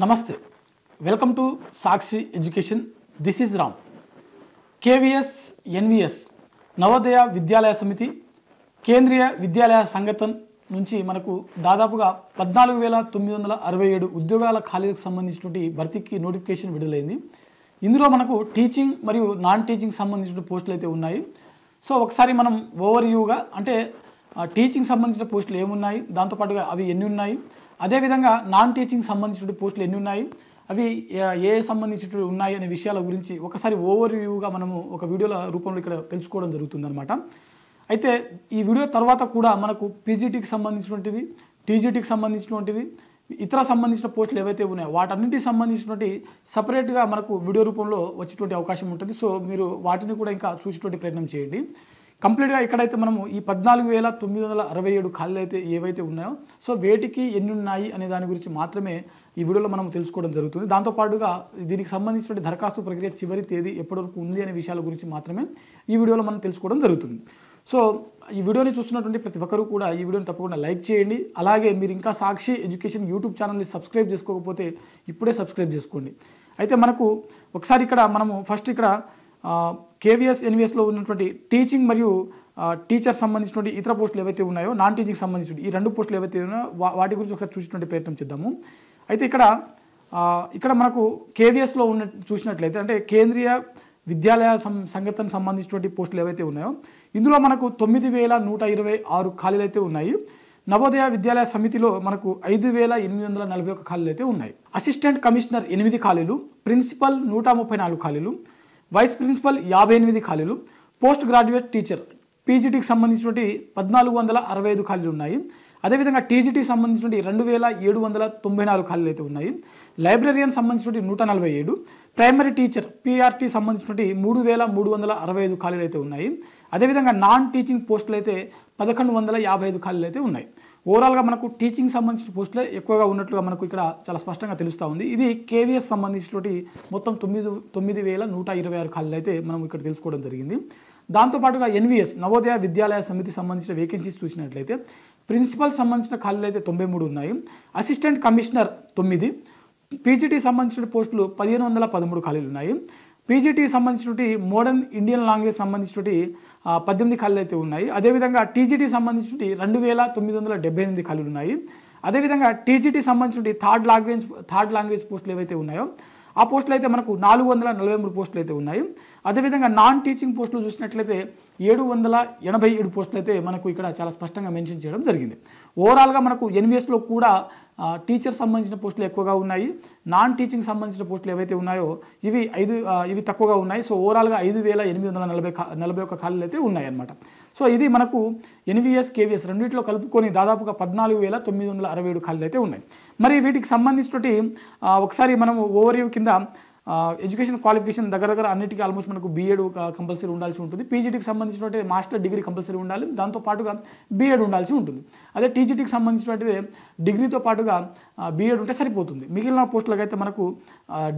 Namaste. Welcome to Sakshi Education. This is Ram. KVS NVS Navodaya విద్యాలయ సమితి కేంద్రీయ విద్యాలయ సంఘటన నుంచి మనకు దాదాపుగా 14967 ఉద్యోగాల ఖాళీలకు సంబంధించినటువంటి భర్తీకి నోటిఫికేషన్ విడుదలైంది. ఇందులో మనకు టీచింగ్ మరియు నాన్ టీచింగ్ సంబంధించిన పోస్టులు అయితే ఉన్నాయి. సో ఒకసారి మనం ఓవర్వ్యూగా అంటే టీచింగ్ సంబంధించిన పోస్టులు ఏమున్నాయి, దాంతోపాటుగా అవి ఎన్ని ఉన్నాయి, అదేవిధంగా నాన్ టీచింగ్ సంబంధించిన పోస్టులు ఎన్ని ఉన్నాయి, అవి ఏ సంబంధించినవి ఉన్నాయి అనే విషయాల గురించి ఒకసారి ఓవర్వ్యూగా మనము ఒక వీడియోల రూపంలో ఇక్కడ తెలుసుకోవడం జరుగుతుందన్నమాట. అయితే ఈ వీడియో తర్వాత కూడా మనకు పీజీటీకి సంబంధించినటువంటివి, టీజీటీకి సంబంధించినటువంటివి, ఇతర సంబంధించిన పోస్టులు ఏవైతే ఉన్నాయో వాటన్నిటికి సంబంధించినటువంటి సపరేట్గా మనకు వీడియో రూపంలో వచ్చేటువంటి అవకాశం ఉంటుంది. సో మీరు వాటిని కూడా ఇంకా చూసేటువంటి ప్రయత్నం చేయండి. కంప్లీట్గా ఇక్కడైతే మనము ఈ 14967 ఖాళీలు అయితే ఏవైతే ఉన్నాయో సో వేటికి ఎన్ని ఉన్నాయి అనే దాని గురించి మాత్రమే ఈ వీడియోలో మనం తెలుసుకోవడం జరుగుతుంది. దాంతోపాటుగా దీనికి సంబంధించిన దరఖాస్తు ప్రక్రియ చివరి తేదీ ఎప్పటివరకు ఉంది అనే విషయాల గురించి మాత్రమే ఈ వీడియోలో మనం తెలుసుకోవడం జరుగుతుంది. సో ఈ వీడియోని చూస్తున్నటువంటి ప్రతి ఒక్కరూ కూడా ఈ వీడియోని తప్పకుండా లైక్ చేయండి. అలాగే మీరు ఇంకా సాక్షి ఎడ్యుకేషన్ యూట్యూబ్ ఛానల్ని సబ్స్క్రైబ్ చేసుకోకపోతే ఇప్పుడే సబ్స్క్రైబ్ చేసుకోండి. అయితే మనకు ఒకసారి ఇక్కడ మనము ఫస్ట్ ఇక్కడ కేవీఎస్ ఎన్వీఎస్లో ఉన్నటువంటి టీచింగ్ మరియు టీచర్ సంబంధించినటువంటి ఇతర పోస్టులు ఏవైతే ఉన్నాయో నాన్ టీచింగ్ సంబంధించిన ఈ రెండు పోస్టులు ఏవైతే ఉన్నాయో వాటి గురించి ఒకసారి చూసినటువంటి ప్రయత్నం చేద్దాము. అయితే ఇక్కడ మనకు కేవీఎస్లో ఉన్న చూసినట్లయితే అంటే కేంద్రీయ విద్యాలయ సంఘటనకు సంబంధించినటువంటి పోస్టులు ఏవైతే ఉన్నాయో ఇందులో మనకు 9126 ఖాళీలు అయితే ఉన్నాయి. నవోదయ విద్యాలయ సమితిలో మనకు 5841 ఖాళీలు అయితే ఉన్నాయి. అసిస్టెంట్ కమిషనర్ 8 ఖాళీలు, ప్రిన్సిపల్ 134 ఖాళీలు, వైస్ ప్రిన్సిపల్ 58 ఖాళీలు, పోస్ట్ గ్రాడ్యుయేట్ టీచర్ పీజీటీకి సంబంధించినటువంటి 1465 ఖాళీలు ఉన్నాయి. అదేవిధంగా టీజీటీకి సంబంధించినటువంటి 2794 ఖాళీలు అయితే ఉన్నాయి. లైబ్రరీయన్ సంబంధించినటువంటి 147, ప్రైమరీ టీచర్ పీఆర్టీ సంబంధించినటువంటి 3365 ఖాళీలు అయితే ఉన్నాయి. అదేవిధంగా నాన్ టీచింగ్ పోస్టులు అయితే 1155 ఖాళీలు అయితే ఉన్నాయి. ఓవరాల్గా మనకు టీచింగ్ సంబంధించిన పోస్టులే ఎక్కువగా ఉన్నట్లుగా మనకు ఇక్కడ చాలా స్పష్టంగా తెలుస్తూ ఉంది. ఇది కేవీఎస్ సంబంధించినటువంటి మొత్తం 9126 ఖాళీలు అయితే మనం ఇక్కడ తెలుసుకోవడం జరిగింది. దాంతోపాటుగా ఎన్వీఎస్ నవోదయ విద్యాలయ సమితి సంబంధించిన వేకెన్సీస్ చూసినట్లయితే ప్రిన్సిపల్ సంబంధించిన ఖాళీలు అయితే 93 ఉన్నాయి. అసిస్టెంట్ కమిషనర్ 9, పీజీటీ సంబంధించిన పోస్టులు 1513 ఖాళీలు ఉన్నాయి. పీజీటీకి సంబంధించినటువంటి మోడర్న్ ఇండియన్ లాంగ్వేజ్ సంబంధించినటువంటి 18 ఖాళీలు అయితే ఉన్నాయి. అదేవిధంగా టీజీటీ సంబంధించినటువంటి 2978 ఖాళీలు ఉన్నాయి. అదేవిధంగా టీజీటీ సంబంధించినటువంటి థర్డ్ లాంగ్వేజ్ పోస్టులు ఏవైతే ఉన్నాయో ఆ పోస్టులు అయితే మనకు 443 పోస్టులు అయితే ఉన్నాయి. అదేవిధంగా నాన్ టీచింగ్ పోస్టులు చూసినట్లయితే 787 పోస్టులు అయితే మనకు ఇక్కడ చాలా స్పష్టంగా మెన్షన్ చేయడం జరిగింది. ఓవరాల్గా మనకు ఎన్వీఎస్లో కూడా టీచర్ సంబంధించిన పోస్టులు ఎక్కువగా ఉన్నాయి. నాన్ టీచింగ్ సంబంధించిన పోస్టులు ఏవైతే ఉన్నాయో ఇవి తక్కువగా ఉన్నాయి. సో ఓవరాల్గా 5841 ఖాళీలు అయితే ఉన్నాయి అన్నమాట. సో ఇది మనకు ఎన్వీఎస్ కేవీఎస్ రెండింటిలో కలుపుకొని దాదాపుగా 14967 ఖాళీలు అయితే ఉన్నాయి. మరి వీటికి సంబంధించినటువంటి ఒకసారి మనము ఓవర్వ్యూ కింద ఎడ్యుకేషన్ క్వాలిఫికేషన్ దగ్గర అన్నిటికీ ఆల్మోస్ట్ మనకు బీఎడ్ కంపల్సరీ ఉండాల్సి ఉంటుంది. పీజీటీకి సంబంధించినటువంటి మాస్టర్ డిగ్రీ కంపల్సరీ ఉండాలి, దాంతోపాటుగా బీఎడ్ ఉండాల్సి ఉంటుంది. అదే టీజీటీకి సంబంధించినటువంటి డిగ్రీతో పాటుగా బీఎడ్ ఉంటే సరిపోతుంది. మిగిలిన పోస్టులకు అయితే మనకు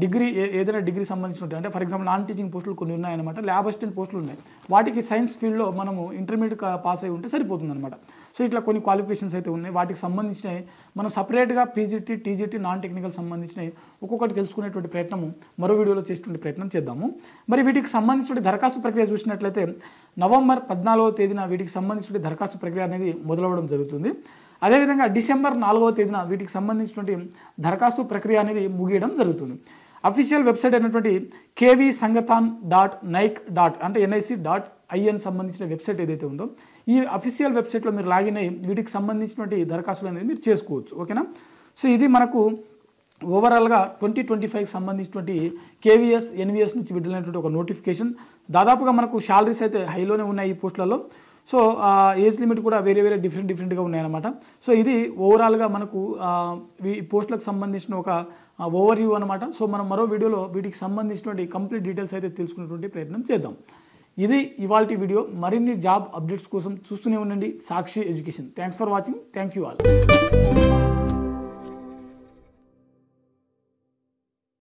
డిగ్రీ ఏదైనా డిగ్రీ సంబంధించినట్టు అంటే ఫర్ ఎగ్జాంపుల్ నాన్ టీచింగ్ పోస్టులు కొన్ని ఉన్నాయన్నమాట. ల్యాబ్ అసిస్టెంట్ పోస్టులు ఉన్నాయి, వాటికి సైన్స్ ఫీల్డ్లో మనము ఇంటర్మీడియట్ పాస్ అయి ఉంటే సరిపోతుంది అనమాట. సో ఇట్లా కొన్ని క్వాలిఫికేషన్స్ అయితే ఉన్నాయి. వాటికి సంబంధించినవి మనం సపరేట్గా పీజీటీ టీజీటీ నాన్ టెక్నికల్ సంబంధించినవి ఒక్కొక్కటి తెలుసుకునేటువంటి ప్రయత్నము మరో వీడియోలో చేసేటువంటి ప్రయత్నం చేద్దాము. మరి వీటికి సంబంధించిన దరఖాస్తు ప్రక్రియ చూసినట్లయితే నవంబర్ 14వ తేదీన వీటికి సంబంధించిన దరఖాస్తు ప్రక్రియ అనేది మొదలవడం జరుగుతుంది. అదేవిధంగా డిసెంబర్ 4వ తేదీన వీటికి సంబంధించినటువంటి దరఖాస్తు ప్రక్రియ అనేది ముగియడం జరుగుతుంది. అఫీషియల్ వెబ్సైట్ అయినటువంటి kvsangathan.nic. అంటే nic.in సంబంధించిన వెబ్సైట్ ఏదైతే ఉందో ఈ అఫీషియల్ వెబ్సైట్లో మీరు లాగిన్ అయ్యి వీటికి సంబంధించినటువంటి దరఖాస్తులు అనేది మీరు చేసుకోవచ్చు. ఓకేనా. సో ఇది మనకు ఓవరాల్గా 2025 సంబంధించినటువంటి కేవీఎస్ ఎన్వీఎస్ నుంచి విడుదలైనటువంటి ఒక నోటిఫికేషన్. దాదాపుగా మనకు శాలరీస్ అయితే హైలోనే ఉన్నాయి ఈ పోస్టులలో. సో ఏజ్ లిమిట్ కూడా వేరే డిఫరెంట్గా ఉన్నాయన్నమాట. సో ఇది ఓవరాల్గా మనకు ఈ పోస్టులకు సంబంధించిన ఒక ఓవర్వ్యూ అనమాట. సో మనం మరో వీడియోలో వీటికి సంబంధించినటువంటి కంప్లీట్ డీటెయిల్స్ అయితే తెలుసుకునేటువంటి ప్రయత్నం చేద్దాం. ఇది ఇవాల్టి వీడియో. మరిన్ని జాబ్ అప్డేట్స్ కోసం చూస్తూనే ఉండండి Sakshi education. Thanks for watching. Thank you all.